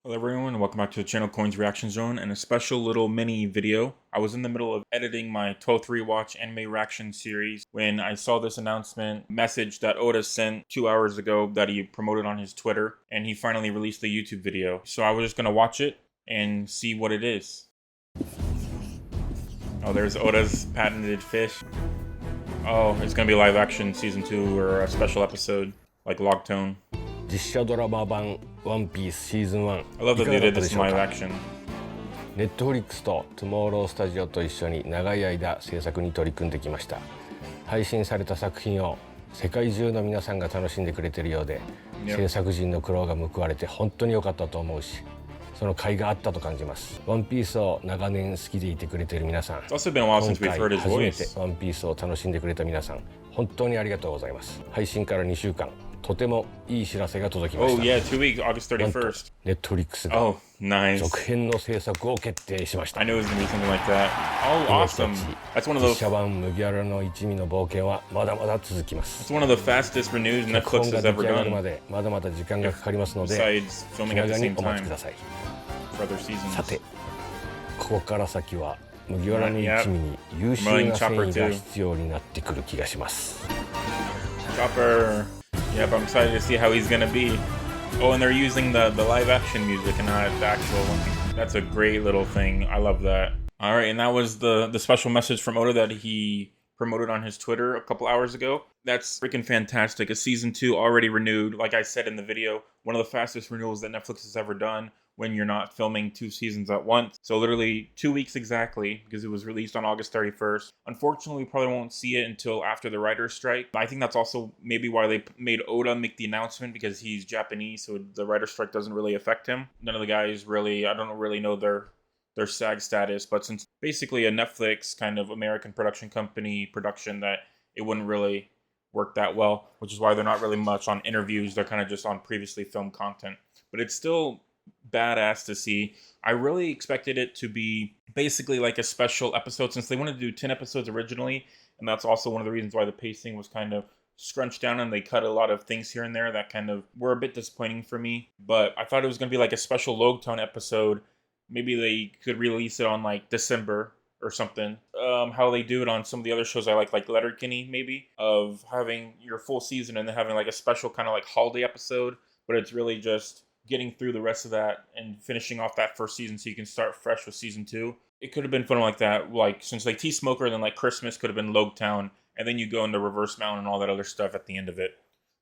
Hello everyone and welcome back to the channel Coins Reaction Zone and a special little mini video. I was in the middle of editing my 12th rewatch anime reaction series when I saw this announcement message that Oda sent 2 hours ago that he promoted on his Twitter, and he finally released the YouTube video. So I was just gonna watch it and see what it is. Oh, there's Oda's patented fish. Oh, it's gonna be live action season 2 or a special episode like Logtone. 実写ドラマ版ワンピースシーズン1 I love that they did this in live action. ネットフリックスとトゥモロースタジオと一緒に長い間制作に取り組んできました。配信された作品を世界中の皆さんが楽しんでくれているようで、制作陣の苦労が報われて本当に良かったと思うし、その甲斐があったと感じます。ワンピースを長年好きでいてくれている皆さん、It's also been a while since we've heard his 初め voice. てワンピースを楽しんでくれた皆さん、本当にありがとうございます。配信から2週間、とてもいい知らせが届きました。Oh yeah, 2 weeks, August 31st. ネットフリックスが Oh, nice. 続編の制作を決定しました。 I knew it was gonna be something like that. Oh, awesome. That's one of 実 those. 写版麦わらの一味の冒険はまだまだ続きます。 It's one of the fastest renewed 脚 Netflix 本が has 出 ever 来上がる done. までまだまだ時間がかかりますので、 Besides 気 filming at 長 the に same お待ち time ください。 for other seasons. さて、ここから先は麦わらの一味に優秀な繊維が必要になってくる気がします。 Chopper. Yep, I'm excited to see how he's gonna be. Oh, and they're using the live action music and not the actual one. That's a great little thing. I love that. All right, and that was the special message from Oda that he promoted on his Twitter a couple hours ago. That's freaking fantastic. A season 2 already renewed. Like I said in the video, one of the fastest renewals that Netflix has ever done when you're not filming 2 seasons at once. So literally 2 weeks exactly, because it was released on August 31st. Unfortunately, we probably won't see it until after the writer's strike. I think that's also maybe why they made Oda make the announcement, because he's Japanese, so the writer's strike doesn't really affect him. None of the guys really, I don't really know their SAG status, but since basically a Netflix kind of American production company production, that it wouldn't really work that well, which is why they're not really much on interviews. They're kind of just on previously filmed content, but it's still badass to see. I really expected it to be basically like a special episode, since they wanted to do 10 episodes originally, and that's also one of the reasons why the pacing was kind of scrunched down and they cut a lot of things here and there that kind of were a bit disappointing for me. But I thought it was going to be like a special Logtone episode. Maybe they could release it on like December or something. How they do it on some of the other shows I like Letterkenny, maybe, of having your full season and then having like a special kind of like holiday episode, but it's really just getting through the rest of that and finishing off that first season so you can start fresh with season 2. It could have been fun like that, like since like T-Smoker and then like Christmas could have been Logtown, and then you go into Reverse Mountain and all that other stuff at the end of it.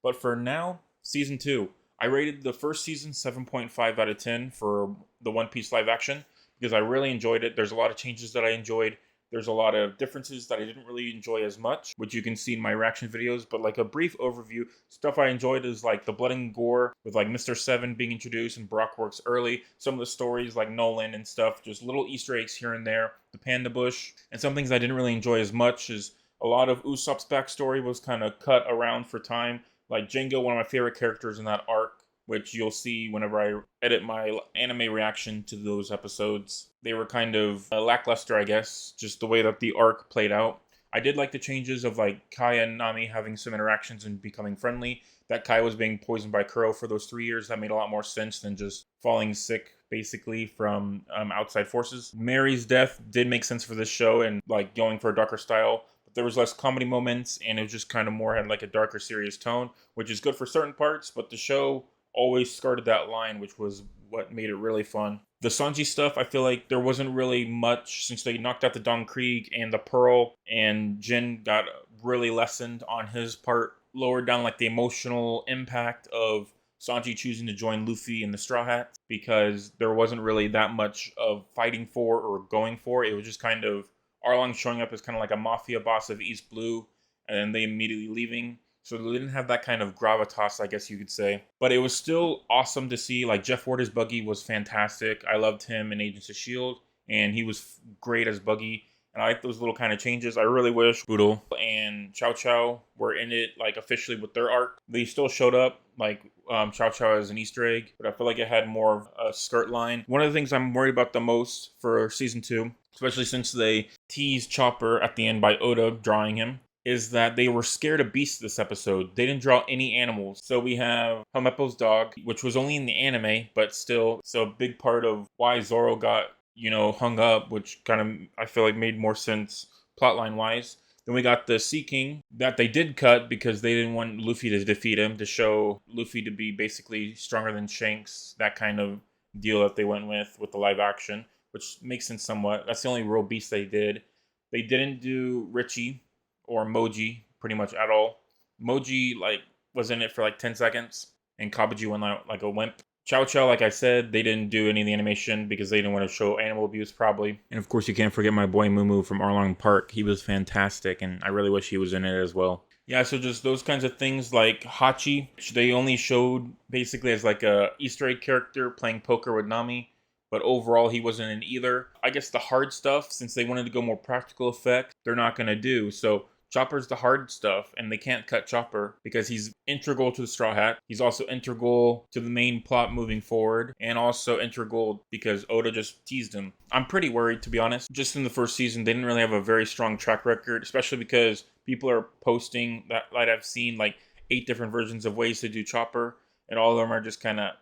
But for now, season 2. I rated the first season 7.5 out of 10 for the One Piece live action because I really enjoyed it. There's a lot of changes that I enjoyed. There's a lot of differences that I didn't really enjoy as much, which you can see in my reaction videos. But like a brief overview, stuff I enjoyed is like the blood and gore with like Mr. Seven being introduced and Brock works early. Some of the stories like Nolan and stuff, just little Easter eggs here and there. The Panda Bush. And some things I didn't really enjoy as much is a lot of Usopp's backstory was kind of cut around for time. Like Django, one of my favorite characters in that arc, which you'll see whenever I edit my anime reaction to those episodes. They were kind of lackluster, I guess, just the way that the arc played out. I did like the changes of like Kai and Nami having some interactions and becoming friendly. That Kai was being poisoned by Kuro for those 3 years. That made a lot more sense than just falling sick, basically, from outside forces. Mary's death did make sense for this show and like going for a darker style. There was less comedy moments, and it was just kind of more had like a darker, serious tone, which is good for certain parts, but the show always skirted that line, which was what made it really fun. The Sanji stuff, I feel like there wasn't really much since they knocked out the Don Krieg and the Pearl, and Jin got really lessened on his part, lowered down like the emotional impact of Sanji choosing to join Luffy and the Straw Hats, because there wasn't really that much of fighting for or going for. It was just kind of Arlong showing up as kind of like a mafia boss of East Blue, and then they immediately leaving. So they didn't have that kind of gravitas, I guess you could say. But it was still awesome to see. Like Jeff Ward's Buggy was fantastic. I loved him in Agents of S.H.I.E.L.D., and he was great as Buggy. And I like those little kind of changes. I really wish Boodle and Chow Chow were in it, like officially with their arc. They still showed up, like Chow Chow as an Easter egg, but I feel like it had more of a skirt line. One of the things I'm worried about the most for season 2, especially since they teased Chopper at the end by Oda drawing him, is that they were scared of beasts this episode. They didn't draw any animals. So we have Helmeppo's dog, which was only in the anime, but still, so a big part of why Zoro got, hung up, which kind of, I feel like made more sense plotline wise. Then we got the Sea King that they did cut because they didn't want Luffy to defeat him, to show Luffy to be basically stronger than Shanks, that kind of deal that they went with the live action, which makes sense somewhat. That's the only real beast they did. They didn't do Richie or Moji pretty much at all. Moji was in it for 10 seconds, and Kabuji went out like a wimp. Chow Chow, like I said, they didn't do any of the animation because they didn't want to show animal abuse probably. And of course you can't forget my boy Moo from Arlong Park. He was fantastic, and I really wish he was in it as well. Yeah, so just those kinds of things like Hachi, which they only showed basically as a Easter egg character playing poker with Nami, but overall he wasn't in either. I guess the hard stuff, since they wanted to go more practical effects, they're not going to do. So Chopper's the hard stuff, and they can't cut Chopper because he's integral to the Straw Hat. He's also integral to the main plot moving forward, and also integral because Oda just teased him. I'm pretty worried, to be honest. Just in the first season, they didn't really have a very strong track record, especially because people are posting that I've seen 8 different versions of ways to do Chopper, and all of them are just kind of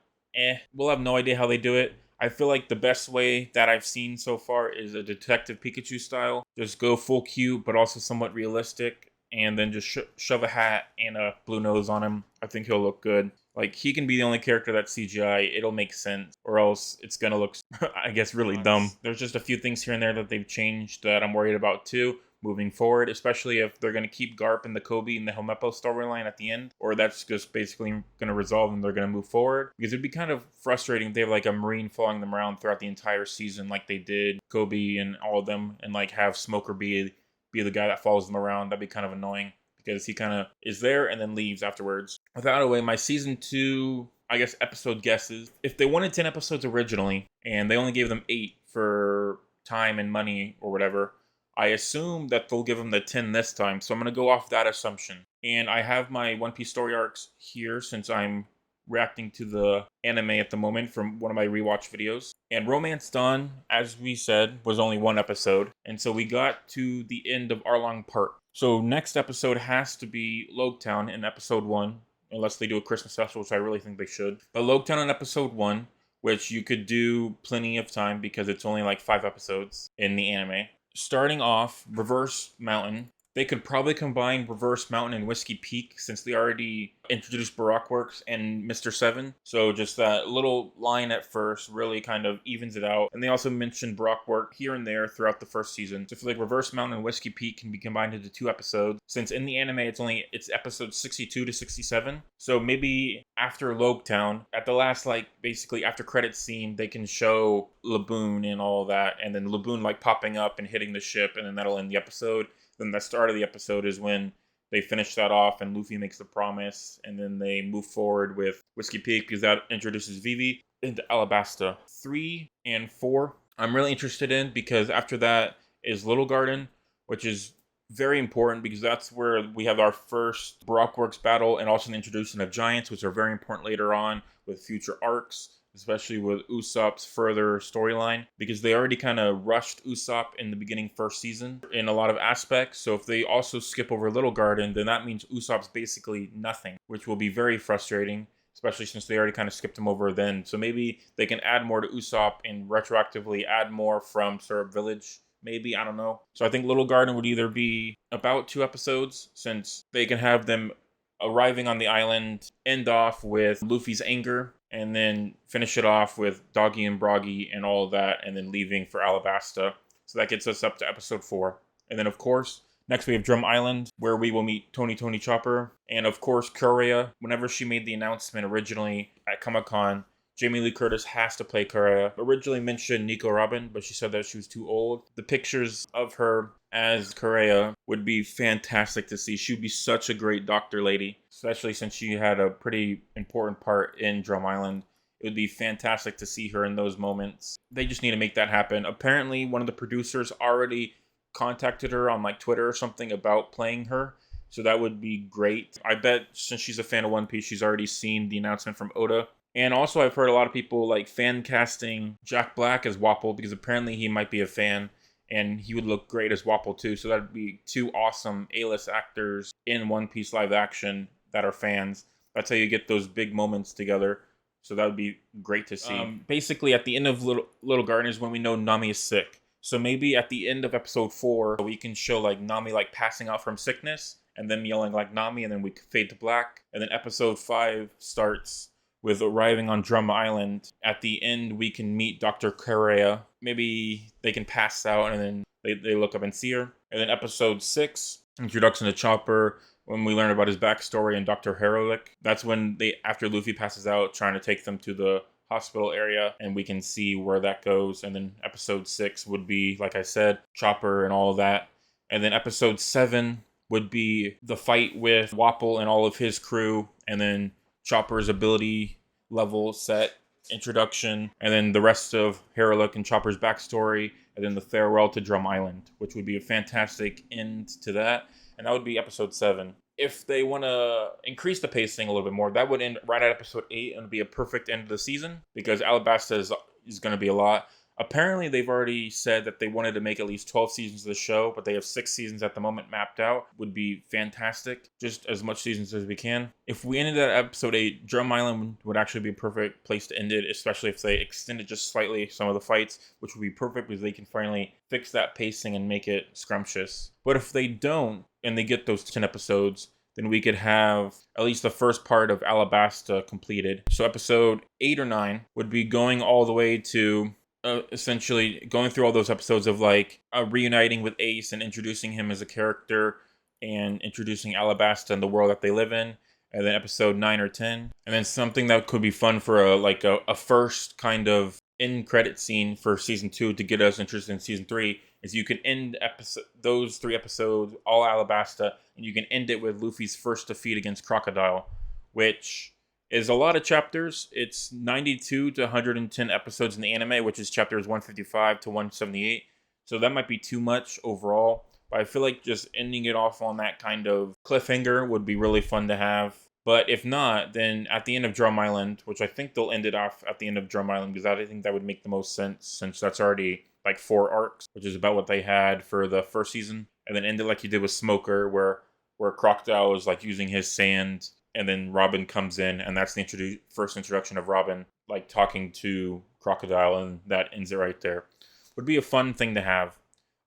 We'll have no idea how they do it. I feel like the best way that I've seen so far is a Detective Pikachu style. Just go full cute, but also somewhat realistic, and then just shove a hat and a blue nose on him. I think he'll look good. He can be the only character that's CGI. It'll make sense, or else it's gonna look, I guess, really dumb. There's just a few things here and there that they've changed that I'm worried about too, moving forward, especially if they're going to keep Garp and the Kobe and the Helmeppo storyline at the end, or that's just basically going to resolve and they're going to move forward. Because it'd be kind of frustrating if they have a Marine following them around throughout the entire season like they did Kobe and all of them, and have Smoker be the guy that follows them around. That'd be kind of annoying because he kind of is there and then leaves afterwards. Without a way, my season 2, I guess, episode guesses. If they wanted 10 episodes originally and they only gave them 8 for time and money or whatever, I assume that they'll give them the 10 this time, so I'm going to go off that assumption. And I have my One Piece story arcs here since I'm reacting to the anime at the moment from one of my rewatch videos. And Romance Dawn, as we said, was only 1 episode. And so we got to the end of Arlong Park. So next episode has to be Logetown in episode 1, unless they do a Christmas special, which I really think they should. But Logetown in episode 1, which you could do plenty of time because it's only 5 episodes in the anime. Starting off, Reverse Mountain. They could probably combine Reverse Mountain and Whiskey Peak since they already introduced Baroque Works and Mr. Seven. So just that little line at first really kind of evens it out. And they also mentioned Baroque Work here and there throughout the first season. So I feel like Reverse Mountain and Whiskey Peak can be combined into 2 episodes. Since in the anime it's episodes 62 to 67. So maybe after Logetown, at the last basically after credits scene, they can show Laboon and all that. And then Laboon popping up and hitting the ship, and then that'll end the episode. Then the start of the episode is when they finish that off and Luffy makes the promise, and then they move forward with Whiskey Peak because that introduces Vivi into Alabasta. 3 and 4 I'm really interested in because after that is Little Garden, which is very important because that's where we have our first Baroque Works battle and also the introduction of Giants, which are very important later on with future arcs, especially with Usopp's further storyline, because they already kind of rushed Usopp in the beginning first season in a lot of aspects. So if they also skip over Little Garden, then that means Usopp's basically nothing, which will be very frustrating, especially since they already kind of skipped him over then. So maybe they can add more to Usopp and retroactively add more from Syrup Village. Maybe, I don't know. So I think Little Garden would either be about 2 episodes, since they can have them arriving on the island, end off with Luffy's anger, and then finish it off with Doggy and Broggy and all of that, and then leaving for Alabasta. So that gets us up to episode 4. And then, of course, next we have Drum Island, where we will meet Tony Chopper. And, of course, Kureha. Whenever she made the announcement originally at Comic-Con, Jamie Lee Curtis has to play Kureha. Originally mentioned Nico Robin, but she said that she was too old. The pictures of her as Kureha would be fantastic to see. She would be such a great doctor lady, especially since she had a pretty important part in Drum Island. It would be fantastic to see her in those moments. They just need to make that happen. Apparently, one of the producers already contacted her on Twitter or something about playing her. So that would be great. I bet since she's a fan of One Piece, she's already seen the announcement from Oda. And also I've heard a lot of people fan casting Jack Black as Wapol because apparently he might be a fan. and he would look great as Wapol too. So that'd be two awesome A-list actors in One Piece live action that are fans. That's how you get those big moments together. So that would be great to see. Basically, at the end of Little Garden is when we know Nami is sick. So maybe at the end of episode 4, we can show like Nami like passing out from sickness, and them yelling like Nami, and then we fade to black. And then episode 5 starts with arriving on Drum Island. At the end, we can meet Dr. Correa. Maybe they can pass out, and then they look up and see her. And then episode 6, introduction to Chopper, when we learn about his backstory and Dr. Herolic. That's when after Luffy passes out, trying to take them to the hospital area, and we can see where that goes. And then episode 6 would be, like I said, Chopper and all of that. And then episode 7 would be the fight with Wapol and all of his crew, and then Chopper's ability level set, introduction, and then the rest of Herolic and Chopper's backstory, and then the farewell to Drum Island, which would be a fantastic end to that. And that would be episode 7. If they want to increase the pacing a little bit more, that would end right at episode 8 and be a perfect end of the season, because Alabasta is going to be a lot. Apparently, they've already said that they wanted to make at least 12 seasons of the show, but they have 6 seasons at the moment mapped out. Would be fantastic. Just as much seasons as we can. If we ended at episode 8, Drum Island would actually be a perfect place to end it, especially if they extended just slightly some of the fights, which would be perfect because they can finally fix that pacing and make it scrumptious. But if they don't, and they get those 10 episodes, then we could have at least the first part of Alabasta completed. So episode 8 or 9 would be going all the way to essentially going through all those episodes of like reuniting with Ace and introducing him as a character and introducing Alabasta and the world that they live in. And then episode 9 or 10. And then something that could be fun for a first kind of end credit scene for season 2 to get us interested in season 3 is you can end those 3 episodes, all Alabasta, and you can end it with Luffy's first defeat against Crocodile, which is a lot of chapters. It's 92 to 110 episodes in the anime, which is chapters 155 to 178. So that might be too much overall. But I feel like just ending it off on that kind of cliffhanger would be really fun to have. But if not, then at the end of Drum Island, which I think they'll end it off at the end of Drum Island, because I think that would make the most sense, since that's already like 4 arcs, which is about what they had for the first season. And then end it like you did with Smoker, where Crocodile is like using his sand, and then Robin comes in, and that's the first introduction of Robin, like talking to Crocodile, and that ends it right there. Would be a fun thing to have.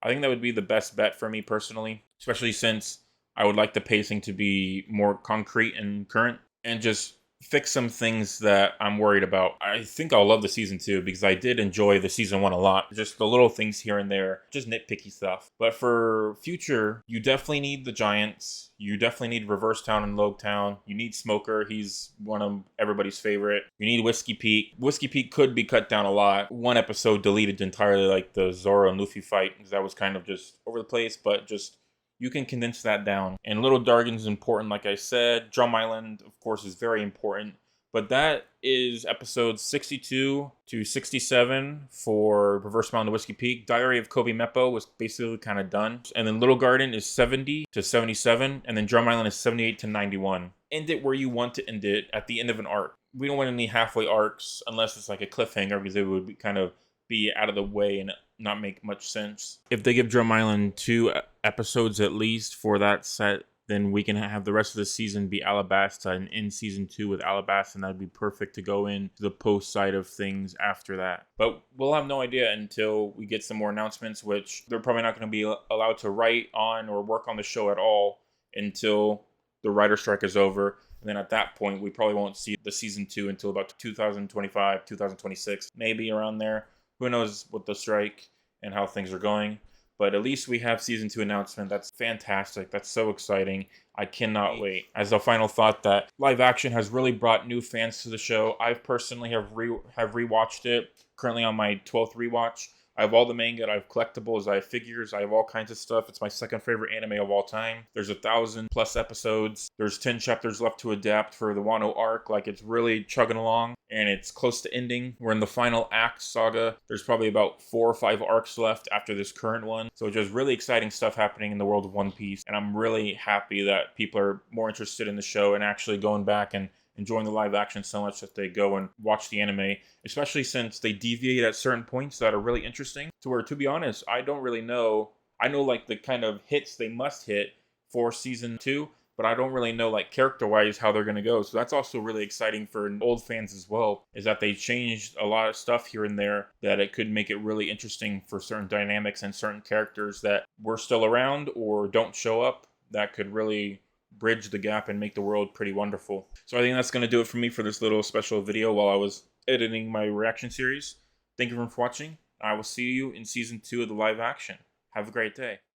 I think that would be the best bet for me personally, especially since I would like the pacing to be more concrete and current, and just fix some things that I'm worried about. I think I'll love the season 2 because I did enjoy the season 1 a lot. Just the little things here and there, just nitpicky stuff. But for future, you definitely need the Giants. You definitely need Reverse Town and Logue Town. You need Smoker. He's one of everybody's favorite. You need Whiskey Peak. Whiskey Peak could be cut down a lot. One episode deleted entirely, like the Zoro and Luffy fight, because that was kind of just over the place, but just you can condense that down. And Little Dargan's important, like I said. Drum Island, of course, is very important. But that is episodes 62 to 67 for Reverse Mountain to Whiskey Peak. Diary of Kobe Meppo was basically kind of done. And then Little Garden is 70 to 77. And then Drum Island is 78 to 91. End it where you want to end it, at the end of an arc. We don't want any halfway arcs unless it's like a cliffhanger, because it would be kind of be out of the way and not make much sense. If they give Drum Island 2 episodes at least for that set, then we can have the rest of the season be Alabasta, and in season 2 with Alabasta, and that'd be perfect to go into the post side of things after that. But we'll have no idea until we get some more announcements, which they're probably not going to be allowed to write on or work on the show at all until the writer strike is over. And then at that point, we probably won't see the season 2 until about 2025, 2026, maybe around there. Who knows with the strike and how things are going. But at least we have season 2 announcement. That's fantastic. That's so exciting. I cannot wait. As a final thought, that live action has really brought new fans to the show. I personally have rewatched it. Currently on my 12th rewatch. I have all the manga, I have collectibles, I have figures, I have all kinds of stuff. It's my second favorite anime of all time. There's 1,000+ episodes. There's 10 chapters left to adapt for the Wano arc. Like, it's really chugging along, and it's close to ending. We're in the final act saga. There's probably about 4 or 5 arcs left after this current one. So just really exciting stuff happening in the world of One Piece. And I'm really happy that people are more interested in the show and actually going back and enjoying the live action so much that they go and watch the anime, especially since they deviate at certain points that are really interesting. To where, to be honest, I don't really know. I know like the kind of hits they must hit for season 2, but I don't really know like character-wise how they're going to go. So that's also really exciting for old fans as well, is that they changed a lot of stuff here and there that it could make it really interesting for certain dynamics and certain characters that were still around or don't show up, that could really bridge the gap and make the world pretty wonderful. So I think that's going to do it for me for this little special video while I was editing my reaction series. Thank you for watching. I will see you in season 2 of the live action. Have a great day.